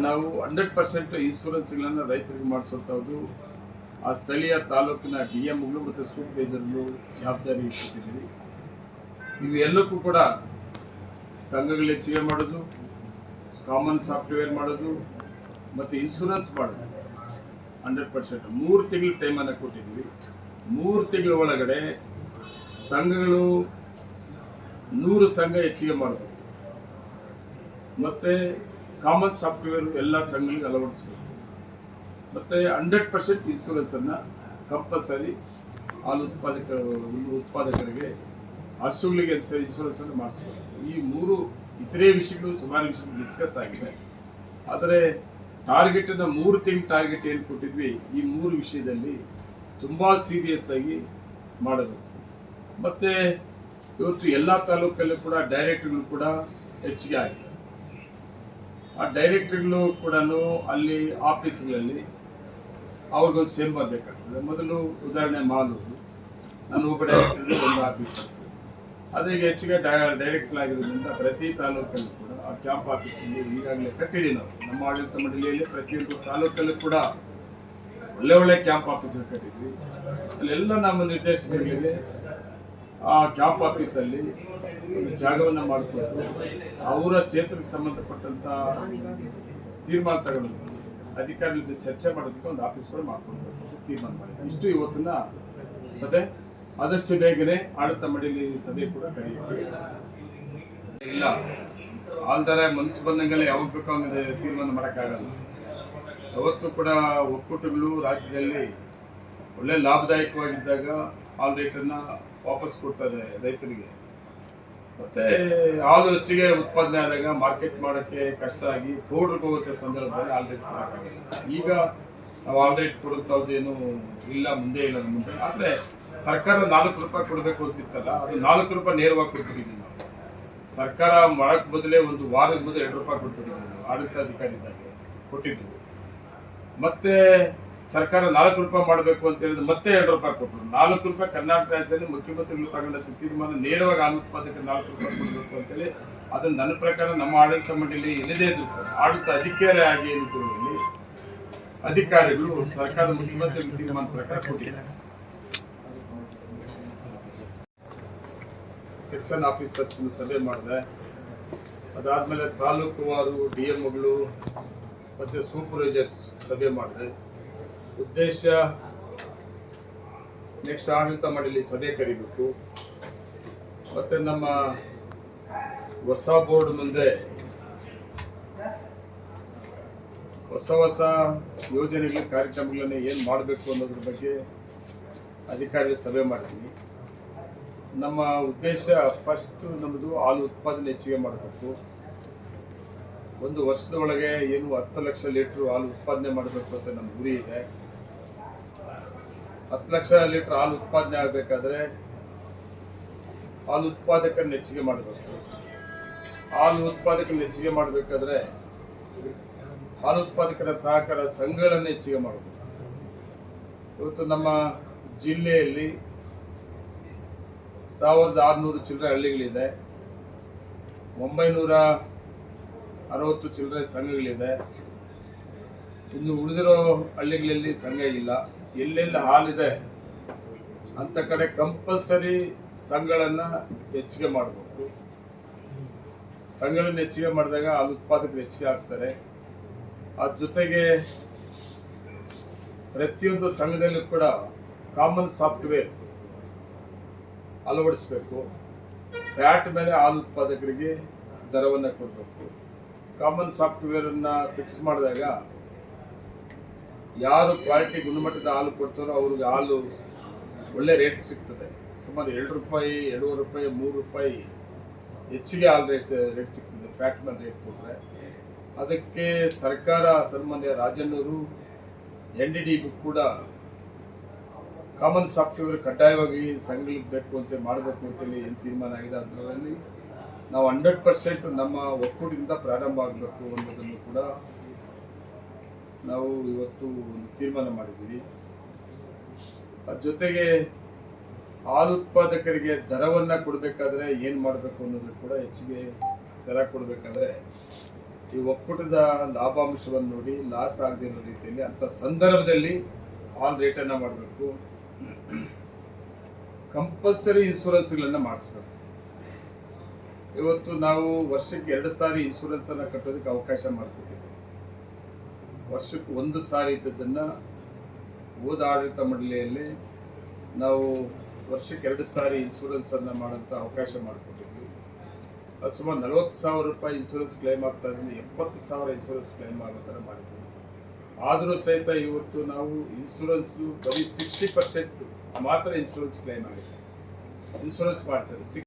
ನಾವು 100% ಇನ್ಶೂರೆನ್ಸ್ಗಳನ್ನು ರೈತರಿಗೆ ಮಾಡಿಸುವಂಥದ್ದು ಆ ಸ್ಥಳೀಯ ತಾಲೂಕಿನ DMಗಳು ಮತ್ತು ಸೂಪರ್ವೈಸರ್ಗಳು ಜವಾಬ್ದಾರಿ ಇಟ್ಟಿದ್ದೀವಿ. ಇವೆಲ್ಲಕ್ಕೂ ಕೂಡ ಸಂಘಗಳು ಹೆಚ್ಚಿಗೆ ಮಾಡೋದು, ಕಾಮನ್ ಸಾಫ್ಟ್ವೇರ್ ಮಾಡೋದು ಮತ್ತು ಇನ್ಶೂರೆನ್ಸ್ ಮಾಡೋದು 100%. 3 ತಿಂಗಳು ಟೈಮನ್ನು ಕೊಟ್ಟಿದ್ದೀವಿ. 3 ತಿಂಗಳ ಒಳಗಡೆ ಸಂಘಗಳು 100 ಸಂಘ ಹೆಚ್ಚಿಗೆ ಮಾಡೋದು ಮತ್ತು ಕಾಮನ್ ಸಾಫ್ಟ್ವೇರ್ ಎಲ್ಲ ಸಂಘಗಳಿಗೆ ಅಳವಡಿಸಬೇಕು ಮತ್ತು 100% ಇನ್ಶೂರೆನ್ಸನ್ನು ಕಂಪಲ್ಸರಿ ಹಾಲು ಉತ್ಪಾದಕರಿಗೆ ಹಸುಗಳಿಗೆ ಇನ್ಶೂರೆನ್ಸನ್ನು ಮಾಡಿಸಬೇಕು. ಈ 3 ಇತರೆ ವಿಷಯಗಳು ಸುಮಾರು ವಿಷಯಗಳು ಡಿಸ್ಕಸ್ ಆಗಿದೆ. ಆದರೆ ಟಾರ್ಗೆಟನ್ನು 3 ತಿಂಗಳ ಟಾರ್ಗೆಟ್ ಏನು ಕೊಟ್ಟಿದ್ವಿ, ಈ 3 ವಿಷಯದಲ್ಲಿ ತುಂಬ ಸೀರಿಯಸ್ ಆಗಿ ಮಾಡಬೇಕು. ಮತ್ತು ಇವತ್ತು ಎಲ್ಲ ತಾಲೂಕಲ್ಲೂ ಕೂಡ ಡೈರೆಕ್ಟ್ಗಳು ಕೂಡ ಹೆಚ್ಚಿಗೆ ಆಗಿದೆ. ಆ ಡೈರೆಕ್ಟ್ರುಗಳು ಕೂಡ ಅಲ್ಲಿ ಆಫೀಸ್ಗಳಲ್ಲಿ ಅವ್ರಿಗೊಂದು ಸೇಮ್ ಬರಬೇಕಾಗ್ತದೆ. ಮೊದಲು ಉದಾಹರಣೆ ಮಾಲೂರು, ನಾನು ಒಬ್ಬ ಡೈರೆಕ್ಟರ್ ಒಂದು ಆಫೀಸ್, ಆದರೆ ಈಗ ಹೆಚ್ಚಿಗೆ ಡೈರೆಕ್ಟ್ಗಳಾಗಿರೋದ್ರಿಂದ ಪ್ರತಿ ತಾಲೂಕಲ್ಲೂ ಕೂಡ ಆ ಕ್ಯಾಂಪ್ ಆಫೀಸಲ್ಲಿ ಈಗಾಗಲೇ ಕಟ್ಟಿದ್ದೀವಿ. ನಾವು ನಮ್ಮ ಆಡಳಿತ ಮಂಡಳಿಯಲ್ಲಿ ಪ್ರತಿಯೊಂದು ತಾಲೂಕಲ್ಲೂ ಕೂಡ ಒಳ್ಳೆ ಕ್ಯಾಂಪ್ ಆಫೀಸಲ್ಲಿ ಕಟ್ಟಿದ್ವಿ. ಅಲ್ಲೆಲ್ಲ ನಮ್ಮ ನಿರ್ದೇಶಕರಿಗೆ ಆ ಕ್ಯಾಂಪ್ ಆಫೀಸಲ್ಲಿ ಒಂದು ಜಾಗವನ್ನು ಮಾಡಿಕೊಟ್ಟು ಅವರ ಕ್ಷೇತ್ರಕ್ಕೆ ಸಂಬಂಧಪಟ್ಟಂಥ ತೀರ್ಮಾನ ತಗೊಳ್ಳೋದು, ಅಧಿಕಾರಿಗಳ ಜೊತೆ ಚರ್ಚೆ ಮಾಡೋದಕ್ಕೆ ಒಂದು ಆಫೀಸ್ ಕೂಡ ಮಾಡ್ಕೊಳ್ಬೇಕು ಅಂತ ತೀರ್ಮಾನ ಮಾಡಿದ್ವಿ. ಇಷ್ಟು ಇವತ್ತಿನ ಸಭೆ. ಆದಷ್ಟು ಬೇಗನೆ ಆಡಳಿತ ಮಂಡಳಿ ಸಭೆ ಕೂಡ ಕರೆಯುತ್ತೆ. ಇಲ್ಲ ಆಲ್ದಾರ ಮನಸ್ಸು ಬಂದಂಗೆಲ್ಲ ಯಾವಾಗ ಬೇಕೋ ಒಂದು ತೀರ್ಮಾನ ಮಾಡೋಕ್ಕಾಗಲ್ಲ. ಯಾವತ್ತೂ ಕೂಡ ಒಕ್ಕೂಟಗಳು ರಾಜ್ಯದಲ್ಲಿ ಒಳ್ಳೆ ಲಾಭದಾಯಕವಾಗಿದ್ದಾಗ ಹಾಲು ರೇಟನ್ನು ವಾಪಸ್ ಕೊಡ್ತಾರೆ ರೈತರಿಗೆ. ಮತ್ತು ಹಾಲು ಹೆಚ್ಚಿಗೆ ಉತ್ಪಾದನೆ ಆದಾಗ ಮಾರ್ಕೆಟ್ ಮಾಡೋಕ್ಕೆ ಕಷ್ಟ ಆಗಿ ಪೌಡ್ರಿಗೆ ಹೋಗುತ್ತೆ ಸಂದರ್ಭದಲ್ಲಿ ಹಾಲು ರೇಟ್ ಕೊಡೋಕ್ಕಾಗಲ್ಲ. ಈಗ ನಾವು ಹಾಲು ರೇಟ್ ಕೊಡುತ್ತೇನು ಇಲ್ಲ, ಮುಂದೆ ಇಲ್ಲ ಮುಂದೆ. ಆದರೆ ಸರ್ಕಾರ 4 ರೂಪಾಯಿ ಕೊಡಬೇಕು ಅಂತಿತ್ತಲ್ಲ, ಅದು 4 ರೂಪಾಯಿ ನೇರವಾಗಿ ಕೊಟ್ಬಿಟ್ಟಿದ್ದೀವಿ ನಾವು. ಸರ್ಕಾರ ಮಾಡೋಕ್ಕೆ ಬದಲೇ ಒಂದು ವಾರದ ಮೊದಲು 2 ರೂಪಾಯಿ ಕೊಟ್ಬಿಟ್ಟಿದ್ದೀವಿ ನಾವು ಆಡಳಿತಾಧಿಕಾರಿ ಇದ್ದಾಗೆ ಕೊಟ್ಟಿದ್ದೀವಿ. ಮತ್ತೆ ಸರ್ಕಾರ 4 ರೂಪಾಯಿ ಮಾಡಬೇಕು ಅಂತ ಹೇಳಿದ್ರೆ ಮತ್ತೆ 2 ರೂಪಾಯಿ ಕೊಟ್ಟರು. 4 ರೂಪಾಯಿ ಕರ್ನಾಟಕ ರಾಜ್ಯದಲ್ಲಿ ಮುಖ್ಯಮಂತ್ರಿಗಳು ತಗೊಂಡ ತೀರ್ಮಾನ ನೇರವಾಗಿ ಹಾಲು ಉತ್ಪಾದಕರಿಗೆ 4 ರೂಪಾಯಿ ಕೊಡಬೇಕು ಅಂತೇಳಿ, ಅದನ್ನು ನನ್ನ ಪ್ರಕಾರ ನಮ್ಮ ಆಡಳಿತ ಮಂಡಳಿ ಏನಿದೆ ಆಡಳಿತ ಅಧಿಕಾರಿ ಆಗಿ ಏನಿದ್ರು ಇಲ್ಲಿ ಅಧಿಕಾರಿಗಳು ಸರ್ಕಾರದ ಮುಖ್ಯಮಂತ್ರಿಗಳ ತೀರ್ಮಾನ ಪ್ರಕಾರ ಕೊಟ್ಟಿದ್ದಾರೆ. ಸೆಕ್ಷನ್ ಆಫೀಸರ್ಸ್ ಸಭೆ ಮಾಡಿದೆ. ಅದಾದಮೇಲೆ ತಾಲೂಕುವಾರು DMಗಳು ಮತ್ತು ಸೂಪರ್ವೈಸರ್ಸ್ ಸಭೆ ಮಾಡಿದೆ. ಉದ್ದೇಶ ನೆಕ್ಸ್ಟ್ ಆಡಳಿತ ಮಂಡಳಿ ಸಭೆ ಕರಿಬೇಕು ಮತ್ತು ನಮ್ಮ ಹೊಸ ಬೋರ್ಡ್ ಮುಂದೆ ಹೊಸ ಯೋಜನೆಗಳ ಕಾರ್ಯಕ್ರಮಗಳನ್ನು ಏನು ಮಾಡಬೇಕು ಅನ್ನೋದ್ರ ಬಗ್ಗೆ ಅಧಿಕಾರಿಗಳ ಸಭೆ ಮಾಡ್ತೀವಿ. ನಮ್ಮ ಉದ್ದೇಶ ಫಸ್ಟ್ ನಮ್ಮದು ಹಾಲು ಉತ್ಪಾದನೆ ಹೆಚ್ಚಿಗೆ ಮಾಡಬೇಕು. ಒಂದು ವರ್ಷದ ಒಳಗೆ ಏನು 10 ಲಕ್ಷ ಲೀಟ್ರ್ ಹಾಲು ಉತ್ಪಾದನೆ ಮಾಡಬೇಕು ಅಂತ ನಮ್ಮ ಗುರಿ ಇದೆ. 10 ಲಕ್ಷ ಲೀಟ್ರ್ ಹಾಲು ಉತ್ಪಾದನೆ ಆಗಬೇಕಾದ್ರೆ ಹಾಲು ಉತ್ಪಾದಕರನ್ನ ಹೆಚ್ಚಿಗೆ ಮಾಡಬೇಕು. ಹಾಲು ಉತ್ಪಾದಕರನ್ನ ಹೆಚ್ಚಿಗೆ ಮಾಡಬೇಕಾದ್ರೆ ಹಾಲು ಉತ್ಪಾದಕರ ಸಹಕಾರ ಸಂಘಗಳನ್ನು ಹೆಚ್ಚಿಗೆ ಮಾಡಬೇಕು. ಇವತ್ತು ನಮ್ಮ ಜಿಲ್ಲೆಯಲ್ಲಿ 1600 ಚಿಲ್ಲರೆ ಹಳ್ಳಿಗಳಿದೆ, 960 ಚಿಲ್ಲರೆ ಸಂಘಗಳಿದೆ. ಇನ್ನು ಉಳಿದಿರೋ ಹಳ್ಳಿಗಳಲ್ಲಿ ಸಂಘ ಇಲ್ಲ. ಎಲ್ಲೆಲ್ಲಿ ಹಾಲಿದೆ ಅಂಥ ಕಡೆ ಕಂಪಲ್ಸರಿ ಸಂಘಗಳನ್ನು ಹೆಚ್ಚಿಗೆ ಮಾಡಬೇಕು. ಸಂಘಗಳನ್ನು ಹೆಚ್ಚಿಗೆ ಮಾಡಿದಾಗ ಹಾಲು ಉತ್ಪಾದಕರು ಹೆಚ್ಚಿಗೆ ಆಗ್ತಾರೆ. ಅದ್ರ ಜೊತೆಗೆ ಪ್ರತಿಯೊಂದು ಸಂಘದಲ್ಲೂ ಕೂಡ ಕಾಮನ್ ಸಾಫ್ಟ್ವೇರ್ ಅಳವಡಿಸಬೇಕು. ಫ್ಯಾಟ್ ಮೇಲೆ ಹಾಲು ಉತ್ಪಾದಕರಿಗೆ ದರವನ್ನು ಕೊಡಬೇಕು. ಕಾಮನ್ ಸಾಫ್ಟ್ವೇರನ್ನು ಫಿಕ್ಸ್ ಮಾಡಿದಾಗ ಯಾರು ಕ್ವಾಲಿಟಿ ಗುಣಮಟ್ಟದ ಹಾಲು ಕೊಡ್ತಾರೋ ಅವ್ರಿಗೆ ಹಾಲು ಒಳ್ಳೆ ರೇಟ್ ಸಿಗ್ತದೆ. ಸುಮಾರು 2 ರೂಪಾಯಿ, 2.5 ರೂಪಾಯಿ, 3 ರೂಪಾಯಿ ಹೆಚ್ಚಿಗೆ ಹಾಲು ರೇಟ್ ಸಿಗ್ತದೆ ಫ್ಯಾಟ್ ಮೇಲೆ ರೇಟ್ ಕೊಟ್ಟರೆ. ಅದಕ್ಕೆ ಸರ್ಕಾರ ಸನ್ಮಾನ್ಯ ರಾಜಣ್ಣವರು NDDB ಕೂಡ ಕಾಮನ್ ಸಾಫ್ಟ್ವೇರ್ ಕಡ್ಡಾಯವಾಗಿ ಸಂಘಗಳಿಗೆ ಬೇಕು ಅಂತ ಮಾಡಬೇಕು ಅಂತೇಳಿ ಏನು ತೀರ್ಮಾನ ಆಗಿದೆ. ಅದರಲ್ಲಿ ನಾವು 100% ನಮ್ಮ ಒಕ್ಕೂಟದಿಂದ ಪ್ರಾರಂಭ ಆಗಬೇಕು ಅನ್ನೋದನ್ನು ಕೂಡ ನಾವು ಇವತ್ತು ಒಂದು ತೀರ್ಮಾನ ಮಾಡಿದ್ದೀವಿ. ಅದ್ರ ಜೊತೆಗೆ ಹಾಲು ಉತ್ಪಾದಕರಿಗೆ ದರವನ್ನು ಕೊಡಬೇಕಾದ್ರೆ ಏನು ಮಾಡಬೇಕು ಅನ್ನೋದು ಕೂಡ ಹೆಚ್ಚಿಗೆ ದರ ಕೊಡಬೇಕಾದ್ರೆ ಈ ಒಕ್ಕೂಟದ ಲಾಭಾಂಶವನ್ನು ನೋಡಿ ಲಾಸ್ ಆಗದಿರೋ ರೀತಿಯಲ್ಲಿ ಅಂಥ ಸಂದರ್ಭದಲ್ಲಿ ಆಲ್ ರೇಟನ್ನು ಮಾಡಬೇಕು. ಕಂಪಲ್ಸರಿ ಇನ್ಶೂರೆನ್ಸ್ಗಳನ್ನು ಮಾಡಿಸ್ಬೇಕು. ಇವತ್ತು ನಾವು ವರ್ಷಕ್ಕೆ 2 ಸಾರಿ ಇನ್ಶೂರೆನ್ಸನ್ನು ಕಟ್ಟೋದಕ್ಕೆ ಅವಕಾಶ ಮಾಡಿಕೊಟ್ಟಿದ್ದೀವಿ. ವರ್ಷಕ್ಕೆ 1 ಸಾರಿ ಇದ್ದದ್ದನ್ನು ಹೋದ ಆಡಳಿತ ಮಂಡಳಿಯಲ್ಲಿ ನಾವು ವರ್ಷಕ್ಕೆ 2 ಸಾರಿ ಇನ್ಶೂರೆನ್ಸನ್ನು ಮಾಡೋಂಥ ಅವಕಾಶ ಮಾಡಿಕೊಟ್ಟಿದ್ವಿ. ಅದು ಸುಮಾರು 40,000 ರೂಪಾಯಿ ಇನ್ಶೂರೆನ್ಸ್ ಕ್ಲೈಮ್ ಆಗ್ತಾ ಇದ್ರಿಂದ 70,000 ಇನ್ಶೂರೆನ್ಸ್ ಕ್ಲೈಮ್ ಆಗೋ ಥರ ಮಾಡಿದ್ವಿ. ಆದರೂ ಸಹಿತ ಇವತ್ತು ನಾವು ಇನ್ಶೂರೆನ್ಸು ಬರೀ 60% ಮಾತ್ರ ಇನ್ಶೂರೆನ್ಸ್ ಕ್ಲೈಮ್ ಆಗಿದೆ. ಇನ್ಶೂರೆನ್ಸ್ ಮಾಡಿಸಿದ್ರೆ